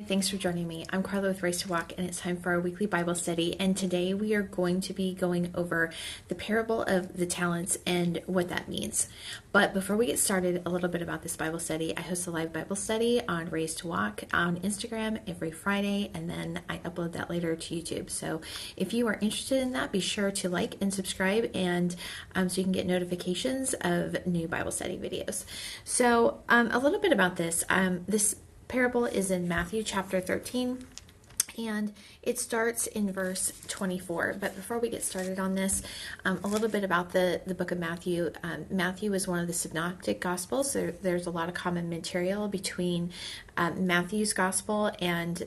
Thanks for joining me. I'm Carla with Race to Walk, and it's time for our weekly Bible study. And today we are going to be going over the parable of the talents and what that means. But before we get started, a little bit about this Bible study. I host a live Bible study on Race to Walk on Instagram every Friday, and then I upload that later to YouTube. So if you are interested in that, be sure to like and subscribe, and so you can get notifications of new Bible study videos. So a little bit about this. This parable is in Matthew chapter 13, and it starts in verse 24. But before we get started on this, a little bit about the book of Matthew. Matthew is one of the synoptic gospels. There's a lot of common material between Matthew's gospel and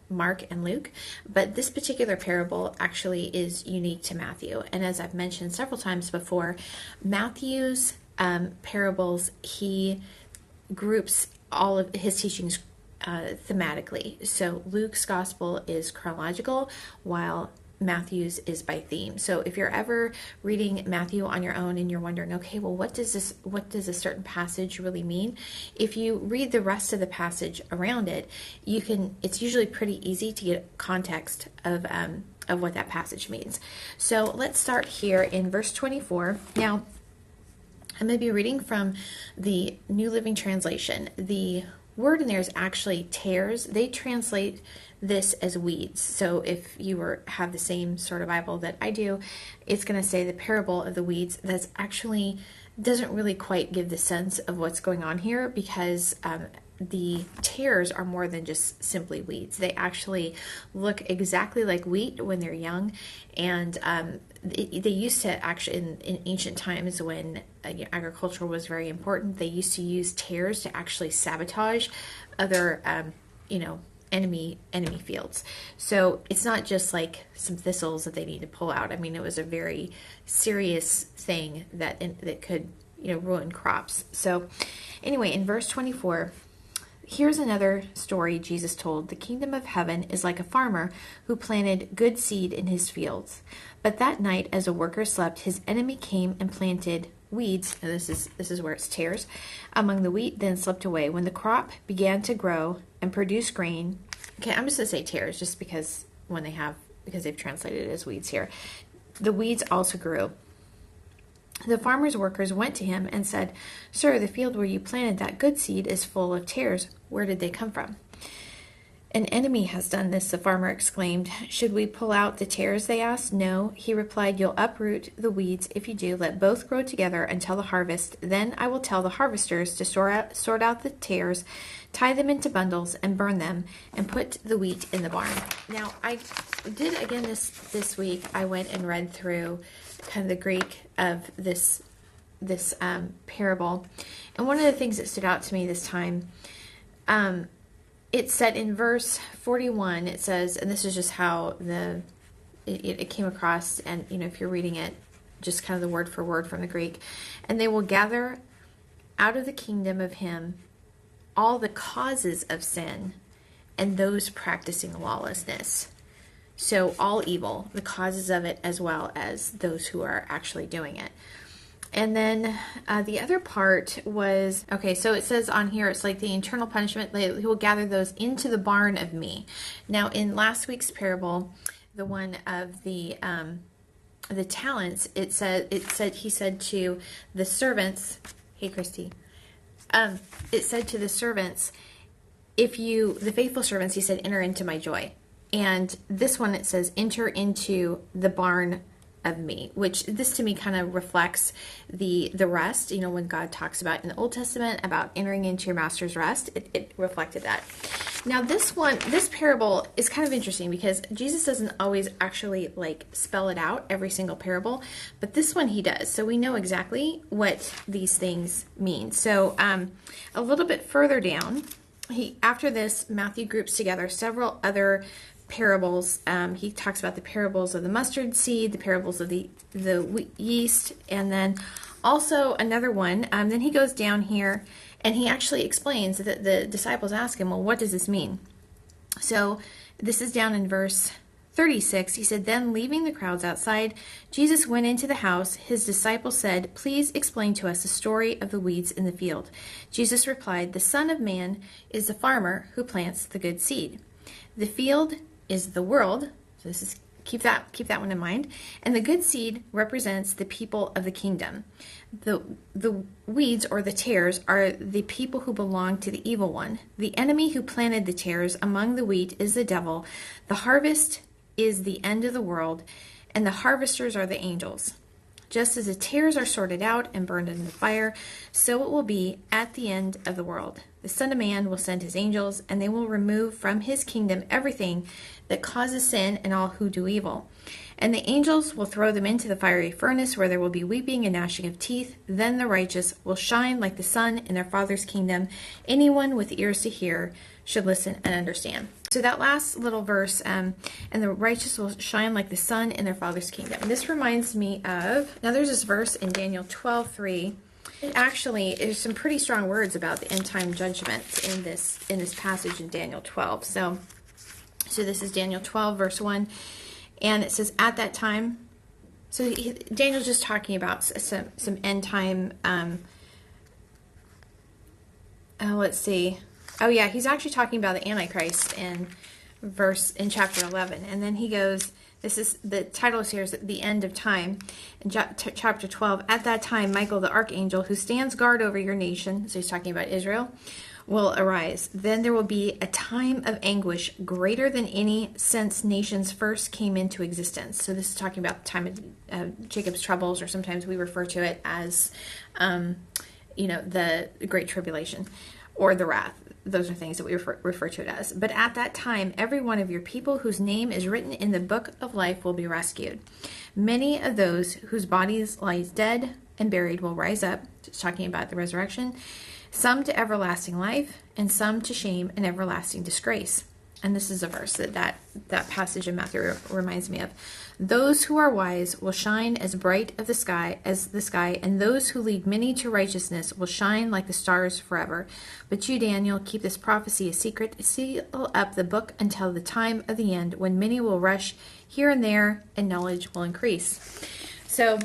Mark and Luke, but this particular parable actually is unique to Matthew. And as I've mentioned several times before, Matthew's parables, he groups all of his teachings thematically. So Luke's gospel is chronological, while Matthew's is by theme. So if you're ever reading Matthew on your own and you're wondering, okay, well, what does a certain passage really mean? If you read the rest of the passage around it, it's usually pretty easy to get context of what that passage means. So let's start here in verse 24. Now, I'm going to be reading from the New Living Translation. The word in there is actually tares. They translate this as weeds. So if you have the same sort of Bible that I do, it's going to say the parable of the weeds. That's actually doesn't really quite give the sense of what's going on here, because the tares are more than just simply weeds. They actually look exactly like wheat when they're young, and they used to actually, in ancient times when agriculture was very important, they used to use tares to actually sabotage other, enemy fields. So it's not just like some thistles that they need to pull out. I mean, it was a very serious thing that could, ruin crops. So anyway, in verse 24, here's another story Jesus told. The kingdom of heaven is like a farmer who planted good seed in his fields. But that night, as a worker slept, his enemy came and planted weeds, and this is where it's tares, among the wheat, then slipped away. When the crop began to grow and produce grain, okay, I'm just going to say tares just because they've translated it as weeds here. The weeds also grew. The farmer's workers went to him and said, "Sir, the field where you planted that good seed is full of tares. Where did they come from?" "An enemy has done this," the farmer exclaimed. "Should we pull out the tares?" they asked. "No," he replied. "You'll uproot the weeds. If you do, let both grow together until the harvest. Then I will tell the harvesters to sort out the tares, tie them into bundles, and burn them, and put the wheat in the barn." Now, I did again this week. I went and read through kind of the Greek of this parable, and one of the things that stood out to me this time, it said in verse 41, it says, and this is just how it came across, and if you're reading it just kind of the word for word from the Greek, "And they will gather out of the kingdom of him all the causes of sin and those practicing lawlessness." So all evil, the causes of it, as well as those who are actually doing it. And then the other part was, okay, so it says on here, it's like the eternal punishment, he will gather those into the barn of me. Now, in last week's parable, the one of the talents, he said to the servants, hey, Christy, it said to the servants, the faithful servants, he said, "Enter into my joy." And this one, it says, "Enter into the barn of me," which this to me kind of reflects the rest. When God talks about in the Old Testament about entering into your master's rest, it reflected that. Now this parable is kind of interesting because Jesus doesn't always actually spell it out every single parable, but this one he does. So we know exactly what these things mean. So a little bit further down, after this, Matthew groups together several other parables. He talks about the parables of the mustard seed, the parables of the yeast, and then also another one. Then he goes down here and he actually explains that the disciples ask him, "Well, what does this mean?" So this is down in verse 36, he said, "Then leaving the crowds outside, Jesus went into the house. His disciples said, 'Please explain to us the story of the weeds in the field.' Jesus replied, 'The Son of Man is the farmer who plants the good seed. The field is the world.'" So this is keep that one in mind. "And the good seed represents the people of the kingdom. The weeds, or the tares, are the people who belong to the evil one. The enemy who planted the tares among the wheat is the devil. The harvest is the end of the world, and the harvesters are the angels. Just as the tares are sorted out and burned in the fire, so it will be at the end of the world. The Son of Man will send his angels, and they will remove from his kingdom everything that causes sin and all who do evil. And the angels will throw them into the fiery furnace, where there will be weeping and gnashing of teeth. Then the righteous will shine like the sun in their Father's kingdom. Anyone with ears to hear should listen and understand." So that last little verse, "and the righteous will shine like the sun in their Father's kingdom." And this reminds me of, now there's this verse in Daniel 12:3. Actually, there's some pretty strong words about the end time judgment in this passage in Daniel 12. So this is Daniel 12, verse 1. And it says, "At that time," so Daniel's just talking about some end time, let's see. Oh yeah, he's actually talking about the Antichrist in chapter 11. And then he goes, this is, the title here is "The End of Time." In chapter 12, "At that time, Michael the archangel, who stands guard over your nation," so he's talking about Israel, "will arise. Then there will be a time of anguish greater than any since nations first came into existence." So this is talking about the time of Jacob's troubles, or sometimes we refer to it as, the Great Tribulation or the wrath. Those are things that we refer to it as. "But at that time, every one of your people whose name is written in the book of life will be rescued. Many of those whose bodies lie dead and buried will rise up," it's talking about the resurrection, "some to everlasting life, and some to shame and everlasting disgrace." And this is a verse that passage in Matthew reminds me of. "Those who are wise will shine as bright as the sky, and those who lead many to righteousness will shine like the stars forever. But you, Daniel, keep this prophecy a secret. Seal up the book until the time of the end, when many will rush here and there, and knowledge will increase." So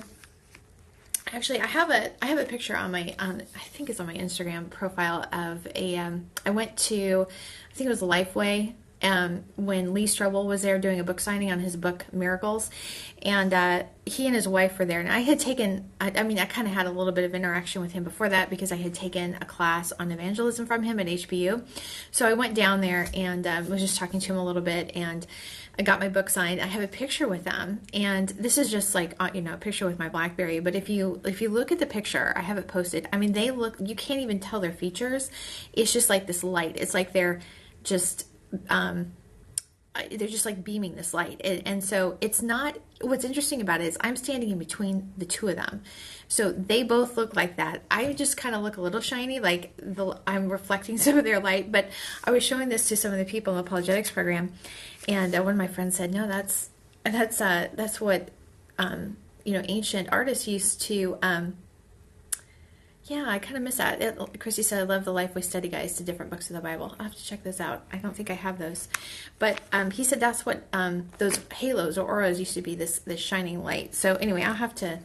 actually, I have a picture on my I think it's on my Instagram profile of I went to, I think it was Lifeway, when Lee Strobel was there doing a book signing on his book Miracles, and he and his wife were there. And I had taken, I kind of had a little bit of interaction with him before that, because I had taken a class on evangelism from him at HBU. So I went down there and was just talking to him a little bit, and I got my book signed. I have a picture with them, and this is just like a picture with my BlackBerry. But if you look at the picture, I have it posted. They look, you can't even tell their features. It's just like this light. It's like they're just like beaming this light, and so it's not. What's interesting about it is I'm standing in between the two of them, so they both look like that. I just kind of look a little shiny, like I'm reflecting some of their light. But I was showing this to some of the people in the apologetics program, and one of my friends said, "No, that's what ancient artists used to." Yeah, I kind of miss that. Christy said, "I love the Lifeway study guides to different books of the Bible." I'll have to check those out. I don't think I have those. But he said that's what those halos or auras used to be, this shining light. So anyway, I'll have to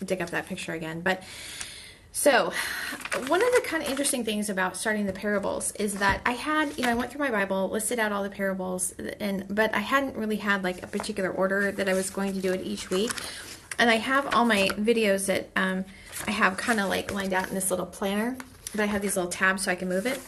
dig up that picture again. But so one of the kind of interesting things about starting the parables is that I went through my Bible, listed out all the parables, but I hadn't really had like a particular order that I was going to do it each week. And I have all my videos that I have kind of like lined out in this little planner, but I have these little tabs so I can move it.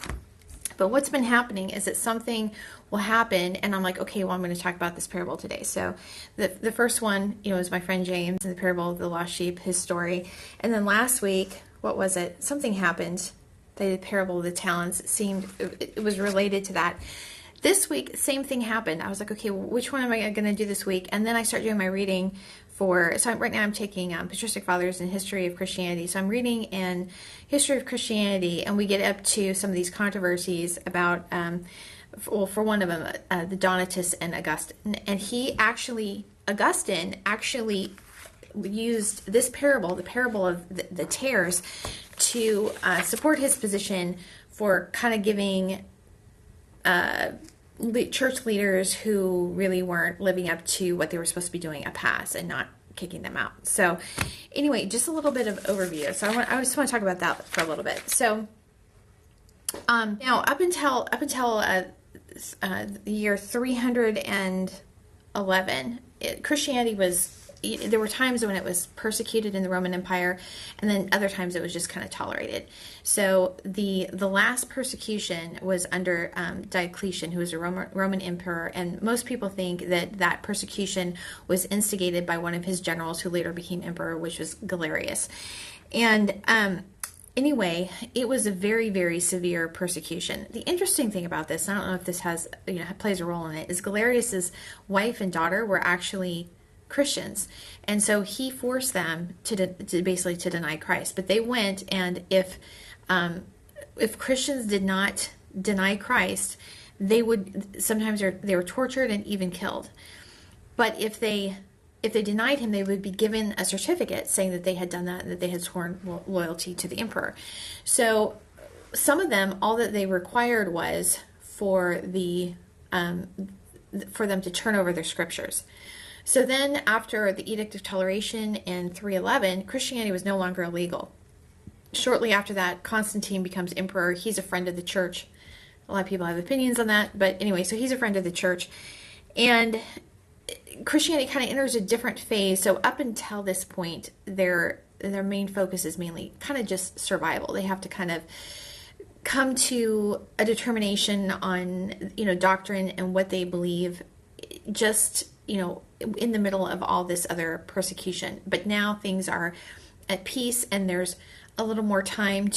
But what's been happening is that something will happen, and I'm like, okay, well, I'm going to talk about this parable today. So the first one, is my friend James and the parable of the lost sheep, his story. And then last week, what was it? Something happened. The parable of the talents it was related to that. This week, same thing happened. I was like, okay, well, which one am I going to do this week? And then I start doing my reading right now I'm taking Patristic Fathers in History of Christianity. So I'm reading in History of Christianity, and we get up to some of these controversies about, for one of them, the Donatists and Augustine. And Augustine actually used this parable, the parable of the tares, to support his position for kind of giving church leaders who really weren't living up to what they were supposed to be doing a pass and not kicking them out. So anyway, just a little bit of overview. So I just want to talk about that for a little bit. So now up until the year 311, Christianity was, there were times when it was persecuted in the Roman Empire, and then other times it was just kind of tolerated. So the last persecution was under Diocletian, who was a Roman emperor, and most people think that persecution was instigated by one of his generals who later became emperor, which was Galerius. And anyway, it was a very, very severe persecution. The interesting thing about this, I don't know if this has, plays a role in it, is Galerius's wife and daughter were actually Christians, and so he forced them to basically to deny Christ. But they went, and if Christians did not deny Christ, they would sometimes they were tortured and even killed. But if they denied him, they would be given a certificate saying that they had done that and that they had sworn loyalty to the emperor. So some of them, all that they required was for them to turn over their scriptures. So then after the Edict of Toleration in 311, Christianity was no longer illegal. Shortly after that, Constantine becomes emperor. He's a friend of the church. A lot of people have opinions on that, but anyway, so he's a friend of the church. And Christianity kind of enters a different phase. So up until this point, their main focus is mainly kind of just survival. They have to kind of come to a determination on, doctrine and what they believe, just, in the middle of all this other persecution. But now things are at peace, and there's a little more time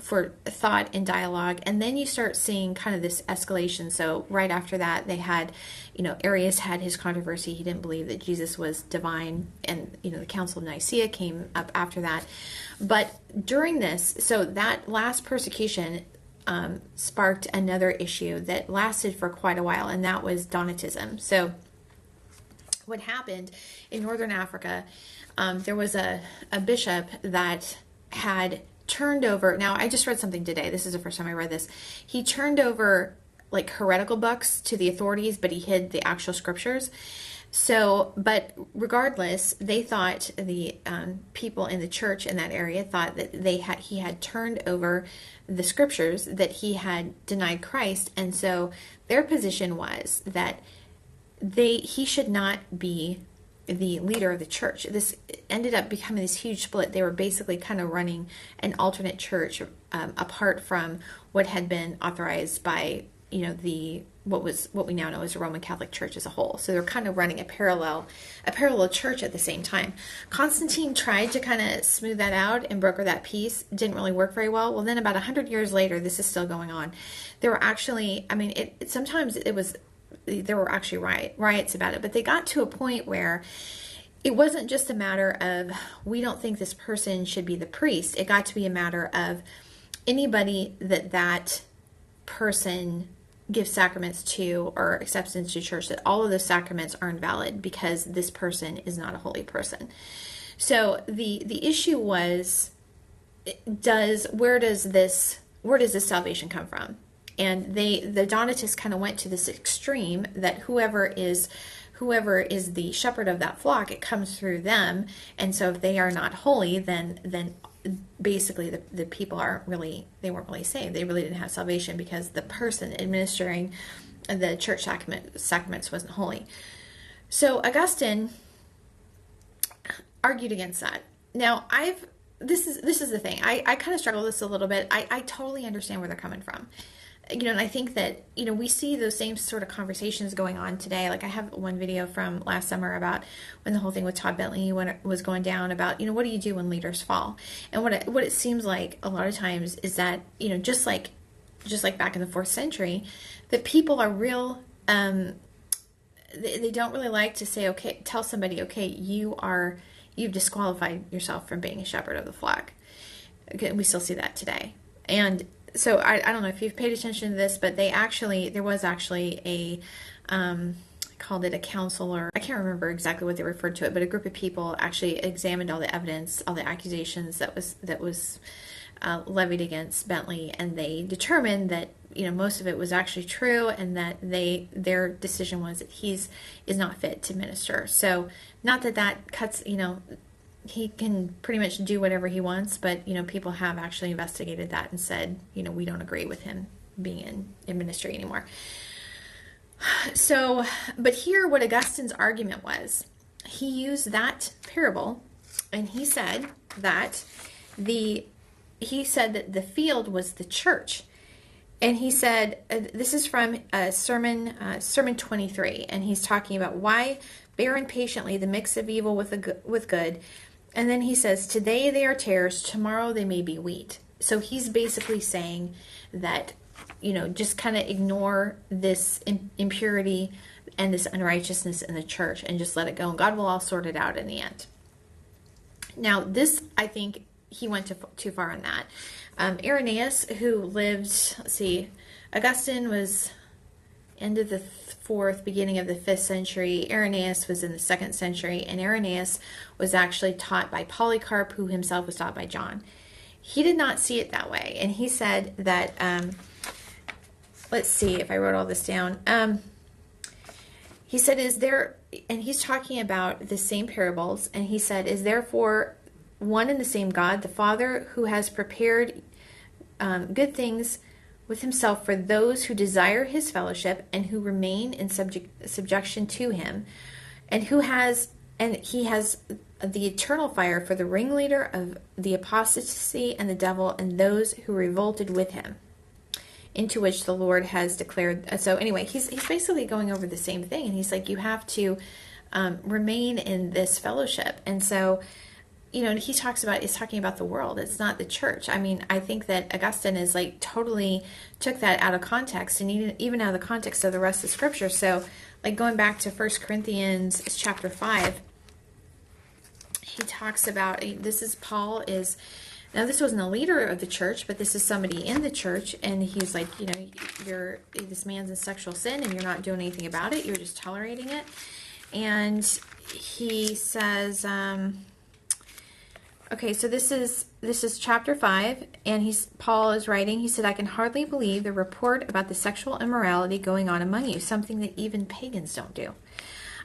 for thought and dialogue. And then you start seeing kind of this escalation. So right after that, they had, Arius had his controversy. He didn't believe that Jesus was divine. And, the Council of Nicaea came up after that. But during this, so that last persecution sparked another issue that lasted for quite a while, and that was Donatism. So what happened in Northern Africa, there was a bishop that had turned over, now I just read something today, this is the first time I read this, he turned over like heretical books to the authorities, but he hid the actual scriptures. So, but regardless, they thought, the people in the church in that area thought that he had turned over the scriptures, that he had denied Christ, and so their position was that he should not be the leader of the church. This ended up becoming this huge split. They were basically kind of running an alternate church apart from what had been authorized by what we now know as the Roman Catholic Church as a whole. So they're kind of running a parallel church at the same time. Constantine tried to kind of smooth that out and broker that peace. Didn't really work very well. Well, then about 100 years later, this is still going on. There were actually, there were actually riots about it, but they got to a point where it wasn't just a matter of, we don't think this person should be the priest. It got to be a matter of anybody that person gives sacraments to or accepts into church, that all of those sacraments are invalid because this person is not a holy person. So the issue was, where does this salvation come from? And the Donatists kind of went to this extreme that whoever is the shepherd of that flock, it comes through them. And so if they are not holy, then basically the people weren't really saved. They really didn't have salvation because the person administering the church sacraments wasn't holy. So Augustine argued against that. Now this is the thing. I kind of struggle with this a little bit. I totally understand where they're coming from. And I think that, we see those same sort of conversations going on today. Like I have one video from last summer about when the whole thing with Todd Bentley was going down about, what do you do when leaders fall? And what it seems like a lot of times is that, just like back in the 4th century, that people are real, they don't really like to say, okay, tell somebody, okay, you've disqualified yourself from being a shepherd of the flock. Okay, we still see that today. And so I don't know if you've paid attention to this, but there was actually I called it a council, or I can't remember exactly what they referred to it, but a group of people actually examined all the evidence, all the accusations that was levied against Bentley, and they determined that most of it was actually true, and that their decision was that is not fit to minister. So not that cuts, he can pretty much do whatever he wants, but people have actually investigated that and said, we don't agree with him being in ministry anymore. So, but here what Augustine's argument was, he used that parable, and he said that the field was the church. And he said, this is from Sermon 23, and he's talking about why bear patiently the mix of evil with good. And then he says, today they are tares, tomorrow they may be wheat. So he's basically saying that, just kind of ignore this impurity and this unrighteousness in the church and just let it go. And God will all sort it out in the end. Now, this, I think, he went too far on that. Irenaeus, who lived, Augustine was end of the 4th, beginning of the 5th century. Irenaeus was in the 2nd century, and Irenaeus was actually taught by Polycarp, who himself was taught by John. He did not see it that way, and he said that, let's see if I wrote all this down. He said, and he's talking about the same parables, and he said, is therefore one and the same God, the Father, who has prepared good things with himself for those who desire his fellowship and who remain in subjection to him, and he has the eternal fire for the ringleader of the apostasy and the devil and those who revolted with him, into which the Lord has declared. So anyway, he's basically going over the same thing, and he's like, you have to remain in this fellowship. And so he talking about the world. It's not the church. I mean, I think that Augustine is totally took that out of context, and even out of the context of the rest of Scripture. So, going back to 1 Corinthians chapter 5, he talks about, Paul is, now this wasn't a leader of the church, but this is somebody in the church, and he's like, this man's in sexual sin, and you're not doing anything about it. You're just tolerating it. And he says, okay, so this is chapter 5, and Paul is writing. He said, I can hardly believe the report about the sexual immorality going on among you, something that even pagans don't do.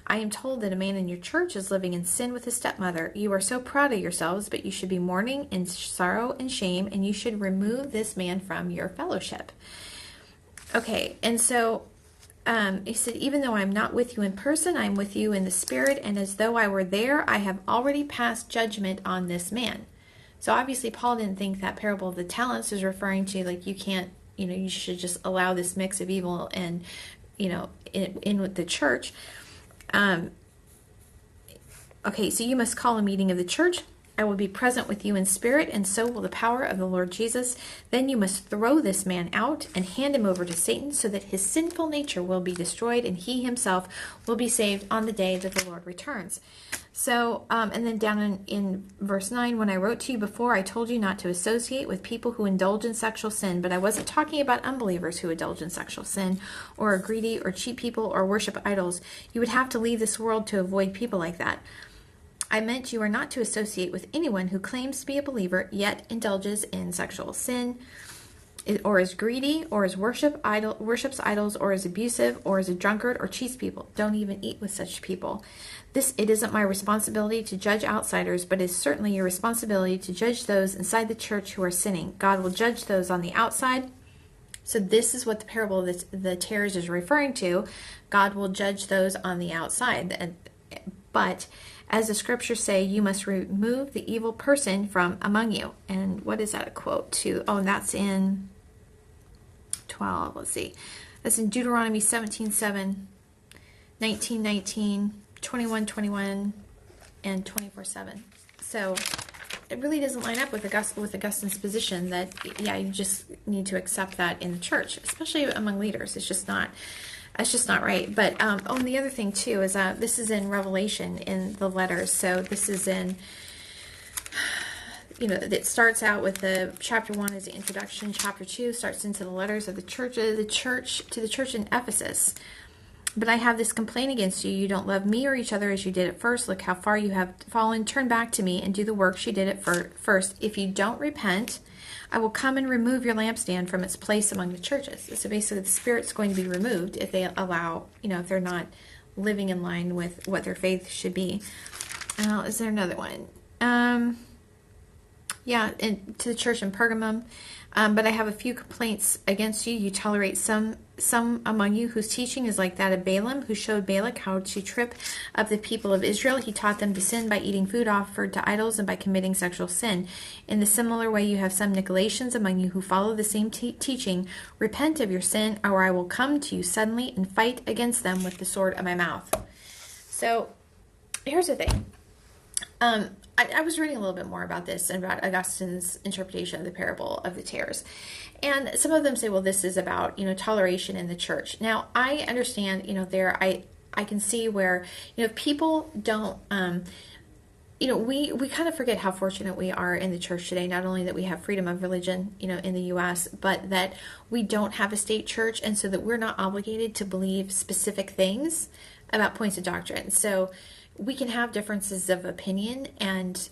I am told that a man in your church is living in sin with his stepmother. You are so proud of yourselves, but you should be mourning in sorrow and shame, and you should remove this man from your fellowship. Okay, and so he said, even though I'm not with you in person, I'm with you in the spirit, and as though I were there, I have already passed judgment on this man. So obviously Paul didn't think that parable of the talents is referring to you can't, you should just allow this mix of evil and, in with the church. Okay, so you must call a meeting of the church. I will be present with you in spirit, and so will the power of the Lord Jesus. Then you must throw this man out and hand him over to Satan, so that his sinful nature will be destroyed, and he himself will be saved on the day that the Lord returns. So, and then down in verse 9, when I wrote to you before, I told you not to associate with people who indulge in sexual sin, but I wasn't talking about unbelievers who indulge in sexual sin, or are greedy, or cheat people, or worship idols. You would have to leave this world to avoid people like that. I meant you are not to associate with anyone who claims to be a believer, yet indulges in sexual sin, or is greedy, or is worships idols, or is abusive, or is a drunkard, or cheats people. Don't even eat with such people. It isn't my responsibility to judge outsiders, but it is certainly your responsibility to judge those inside the church who are sinning. God will judge those on the outside. So this is what the parable of the tares is referring to. God will judge those on the outside. But as the scriptures say, you must remove the evil person from among you. And what is that a quote to? Oh, and that's in 12. Let's see. That's in Deuteronomy 17:7, 19:19, 21:21, and 24:7. So it really doesn't line up with Augustine's position that, yeah, you just need to accept that in the church, especially among leaders. It's just not. That's just not right. But and the other thing too is this is in Revelation in the letters. So this is in, it starts out with chapter 1 is the introduction. Chapter 2 starts into the letters of the church in Ephesus. But I have this complaint against you. You don't love me or each other as you did at first. Look how far you have fallen. Turn back to me and do the works you did at first. If you don't repent, I will come and remove your lampstand from its place among the churches. So basically, the Spirit's going to be removed if they allow, if they're not living in line with what their faith should be. Is there another one? To the church in Pergamum. But I have a few complaints against you. You tolerate some among you whose teaching is like that of Balaam, who showed Balak how to trip up the people of Israel. He taught them to sin by eating food offered to idols and by committing sexual sin. In the similar way, you have some Nicolaitans among you who follow the same teaching. Repent of your sin, or I will come to you suddenly and fight against them with the sword of my mouth. So, here's the thing. I was reading a little bit more about this and about Augustine's interpretation of the parable of the tares. And some of them say, well, this is about, toleration in the church. Now, I understand, I can see where, people don't, we kind of forget how fortunate we are in the church today. Not only that we have freedom of religion, in the U.S., but that we don't have a state church, and so that we're not obligated to believe specific things about points of doctrine. So we can have differences of opinion, and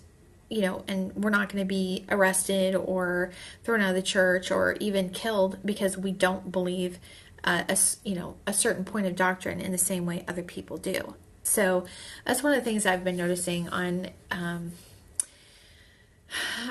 we're not going to be arrested or thrown out of the church or even killed because we don't believe a certain point of doctrine in the same way other people do. So that's one of the things I've been noticing on.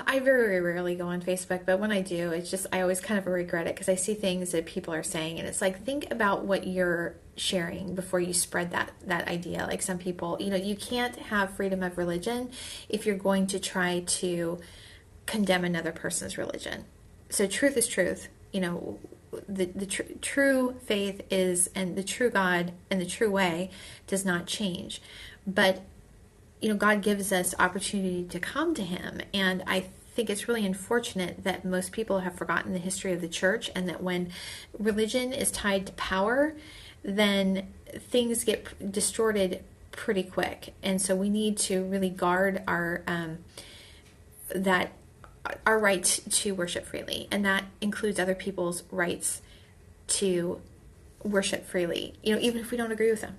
I very, very rarely go on Facebook, but when I do, it's just, I always kind of regret it because I see things that people are saying, and it's like, think about what you're sharing before you spread that idea. Like some people, you can't have freedom of religion if you're going to try to condemn another person's religion. So truth is truth. The true faith is, and the true God and the true way does not change. But God gives us opportunity to come to Him. And I think it's really unfortunate that most people have forgotten the history of the church, and that when religion is tied to power, then things get distorted pretty quick. And so we need to really guard our right to worship freely. And that includes other people's rights to worship freely, even if we don't agree with them.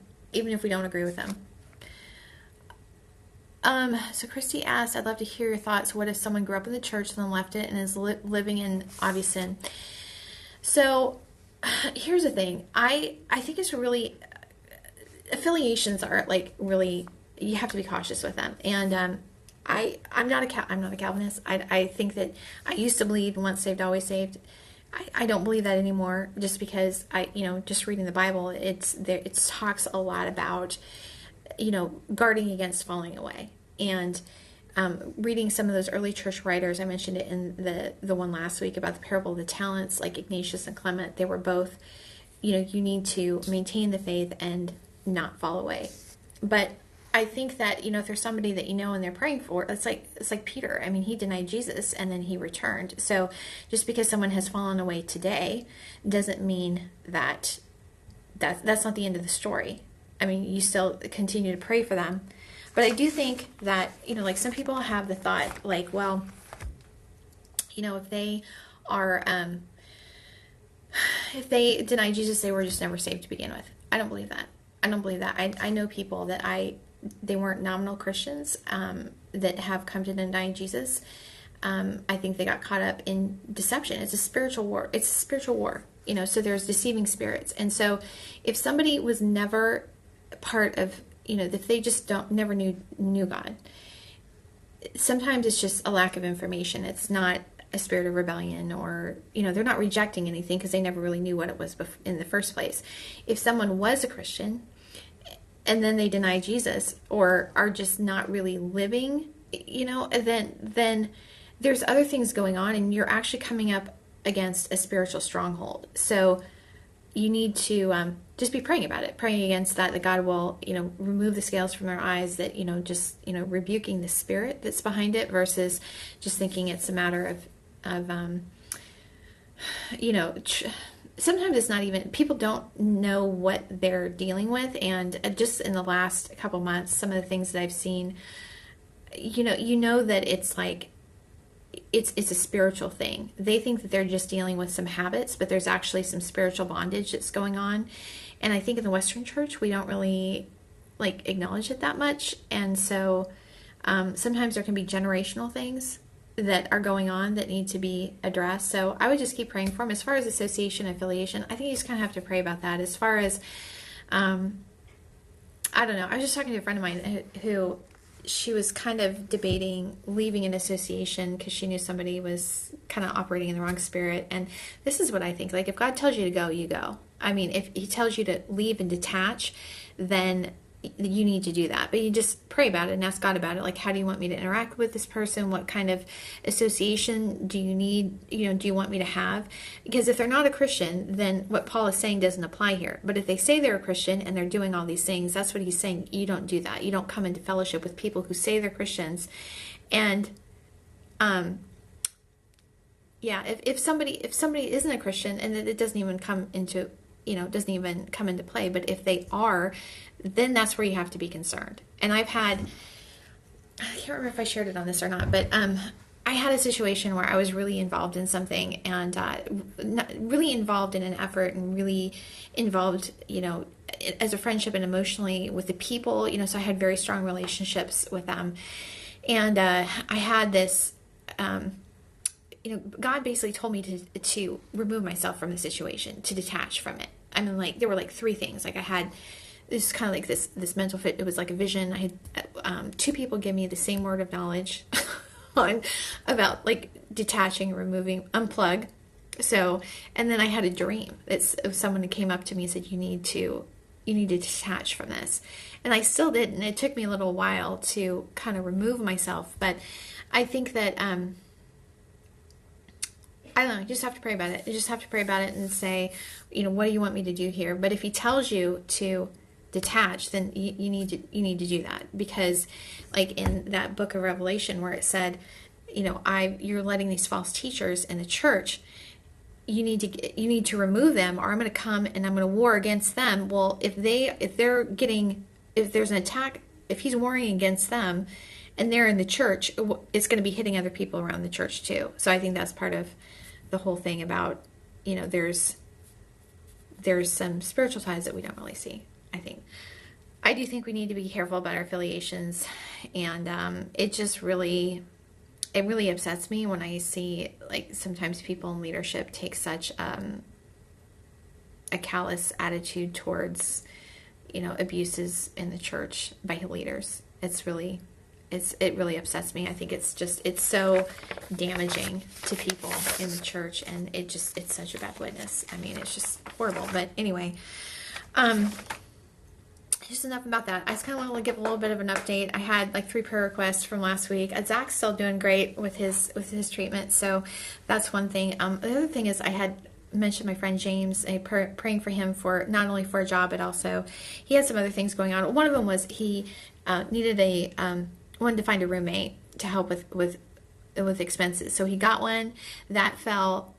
So Christy asked, I'd love to hear your thoughts. What if someone grew up in the church and then left it and is living in obvious sin? So here's the thing. I think it's really, affiliations are like really, you have to be cautious with them. And I'm not a Calvinist. I think that I used to believe once saved, always saved. I don't believe that anymore, just because just reading the Bible, it talks a lot about guarding against falling away. And reading some of those early church writers, I mentioned it in the one last week about the parable of the talents, like Ignatius and Clement, they were both, you need to maintain the faith and not fall away. But I think that, if there's somebody that and they're praying for, it's like Peter. I mean, he denied Jesus and then he returned. So just because someone has fallen away today doesn't mean that's not the end of the story. I mean, you still continue to pray for them. But I do think that, like some people have the thought, like, well, if they are, if they deny Jesus, they were just never saved to begin with. I don't believe that. I know people that they weren't nominal Christians that have come to deny Jesus. I think they got caught up in deception. It's a spiritual war. So there's deceiving spirits. And so if somebody was never part of, if they just never knew God, sometimes it's just a lack of information. It's not a spirit of rebellion, or they're not rejecting anything because they never really knew what it was in the first place. If someone was a Christian and then they deny Jesus or are just not really living, then there's other things going on, and you're actually coming up against a spiritual stronghold. So you need to just be praying about it, praying against that God will, remove the scales from their eyes, that, just, rebuking the spirit that's behind it versus just thinking it's a matter of sometimes it's not even, people don't know what they're dealing with. And just in the last couple months, some of the things that I've seen, that it's like, it's a spiritual thing. They think that they're just dealing with some habits, but there's actually some spiritual bondage that's going on. And I think in the Western church, we don't really acknowledge it that much. And so sometimes there can be generational things that are going on that need to be addressed. So I would just keep praying for him. As far as association, affiliation, I think you just kind of have to pray about that. As far as, I don't know. I was just talking to a friend of mine who she was kind of debating leaving an association because she knew somebody was kind of operating in the wrong spirit. And this is what I think. Like, if God tells you to go, you go. I mean, if he tells you to leave and detach, then you need to do that. But you just pray about it and ask God about it. Like, how do you want me to interact with this person? What kind of association do you need? Do you want me to have? Because if they're not a Christian, then what Paul is saying doesn't apply here. But if they say they're a Christian and they're doing all these things, that's what he's saying. You don't do that. You don't come into fellowship with people who say they're Christians. And, if somebody isn't a Christian, and it doesn't even come into play. But if they are, then that's where you have to be concerned. And I can't remember if I shared it on this or not, but I had a situation where I was really involved in something, and really involved in an effort, and really involved, as a friendship and emotionally with the people, so I had very strong relationships with them. And I had this, God basically told me to remove myself from the situation, to detach from it. I mean, like, there were like three things. Like, I had this kind of like this mental fit. It was like a vision. I had two people give me the same word of knowledge about like detaching, removing, unplug. So, and then I had a dream. It's someone that came up to me and said, you need to detach from this. And I still didn't. It took me a little while to kind of remove myself. But I think that, I don't know, you just have to pray about it. You just have to pray about it and say, what do you want me to do here? But if he tells you to detach, then you need to do that. Because like in that book of Revelation where it said, you're letting these false teachers in the church, you need to remove them, or I'm going to come and I'm going to war against them. Well, if there's an attack, if he's warring against them and they're in the church, it's going to be hitting other people around the church too. So I think that's part of the whole thing about, there's some spiritual ties that we don't really see. I do think we need to be careful about our affiliations, and it really upsets me when I see, like, sometimes people in leadership take such a callous attitude towards, abuses in the church by leaders. It really upsets me. I think it's so damaging to people in the church, and it's such a bad witness. I mean, it's just horrible. But anyway, just enough about that. I just kind of want to give a little bit of an update. I had like 3 prayer requests from last week. Zach's still doing great with his treatment, so that's one thing. The other thing is I had mentioned my friend James, praying for him for not only for a job, but also he had some other things going on. One of them was he needed wanted to find a roommate to help with expenses. So he got one that fell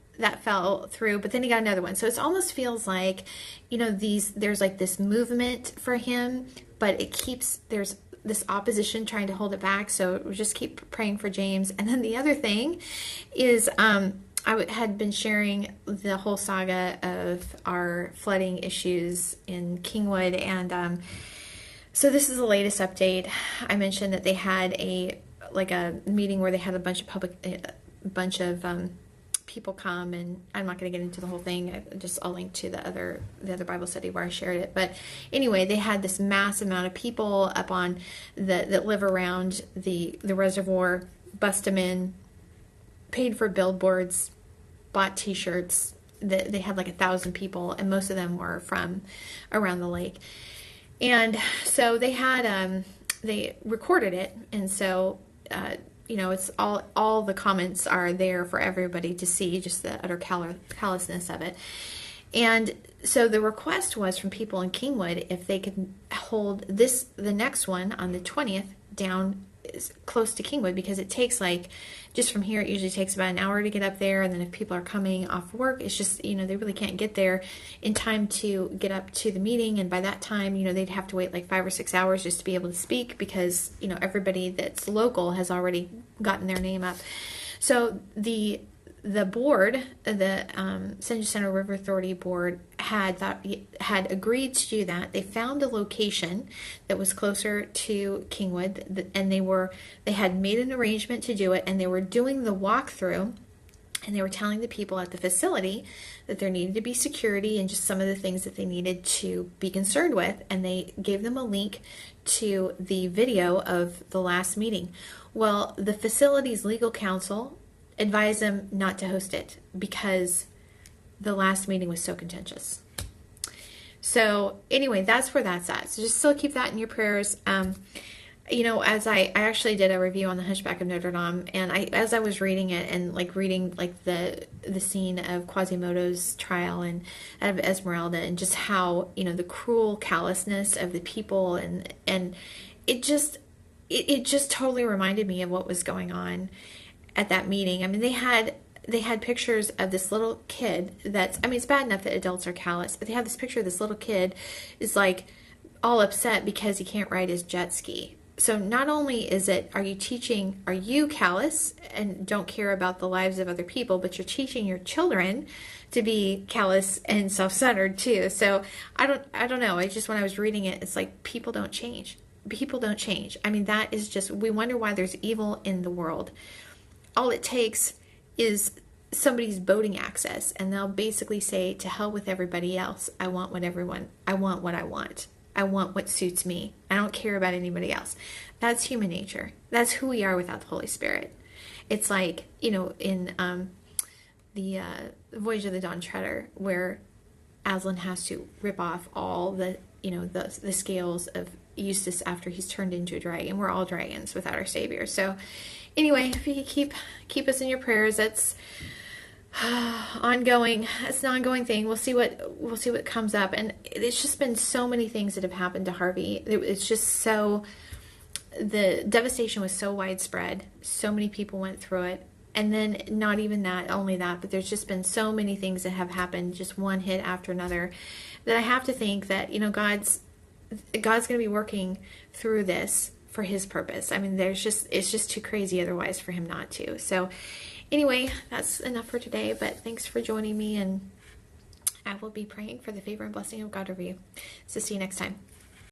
through, but then he got another one. So it almost feels like, there's like this movement for him, but there's this opposition trying to hold it back. So we just keep praying for James. And then the other thing is, I had been sharing the whole saga of our flooding issues in Kingwood, and so this is the latest update. I mentioned that they had a meeting where they had a bunch of people come, and I'm not going to get into the whole thing. I'll link to the other Bible study where I shared it. But anyway, they had this mass amount of people up on that live around the reservoir, bust them in, paid for billboards, bought T-shirts. They had like 1,000 people, and most of them were from around the lake. And so they had they recorded it, and so it's all the comments are there for everybody to see, just the utter callousness of it. And so the request was from people in Kingwood if they could hold the next one on the 20th down close to Kingwood, because it takes just from here, it usually takes about an hour to get up there. And then if people are coming off work, it's just, they really can't get there in time to get up to the meeting. And by that time, they'd have to wait like 5 or 6 hours just to be able to speak, because, everybody that's local has already gotten their name up. So the the board, the San Jacinto River Authority board, had agreed to do that. They found a location that was closer to Kingwood, and they had made an arrangement to do it, and they were doing the walkthrough. And they were telling the people at the facility that there needed to be security and just some of the things that they needed to be concerned with. And they gave them a link to the video of the last meeting. Well, the facility's legal counsel advised them not to host it because the last meeting was so contentious. So anyway, that's where that's at. So just still keep that in your prayers. As I actually did a review on the Hunchback of Notre Dame, and as I was reading it and reading the scene of Quasimodo's trial and out of Esmeralda, and just how the cruel callousness of the people, and it just totally reminded me of what was going on at that meeting. I mean, they had pictures of this little kid it's bad enough that adults are callous, but they have this picture of this little kid is all upset because he can't ride his jet ski. So not only are you callous and don't care about the lives of other people, but you're teaching your children to be callous and self-centered too. So I don't know. When I was reading it, it's people don't change. People don't change. I mean, that is just, we wonder why there's evil in the world. All it takes is somebody's boating access, and they'll basically say, to hell with everybody else. I want what I want. I want what suits me. I don't care about anybody else. That's human nature. That's who we are without the Holy Spirit. It's in the Voyage of the Dawn Treader, where Aslan has to rip off all the scales of Eustace after he's turned into a dragon. We're all dragons without our Savior. So anyway, if you could keep us in your prayers, that's ongoing. It's an ongoing thing. We'll see what comes up. And it's just been so many things that have happened to Harvey. It's just the devastation was so widespread. So many people went through it. And then not even that, only that, but there's just been so many things that have happened, just one hit after another, that I have to think that, God's going to be working through this for his purpose. I mean, it's just too crazy otherwise for him not to. So anyway, that's enough for today, but thanks for joining me, and I will be praying for the favor and blessing of God over you. So see you next time.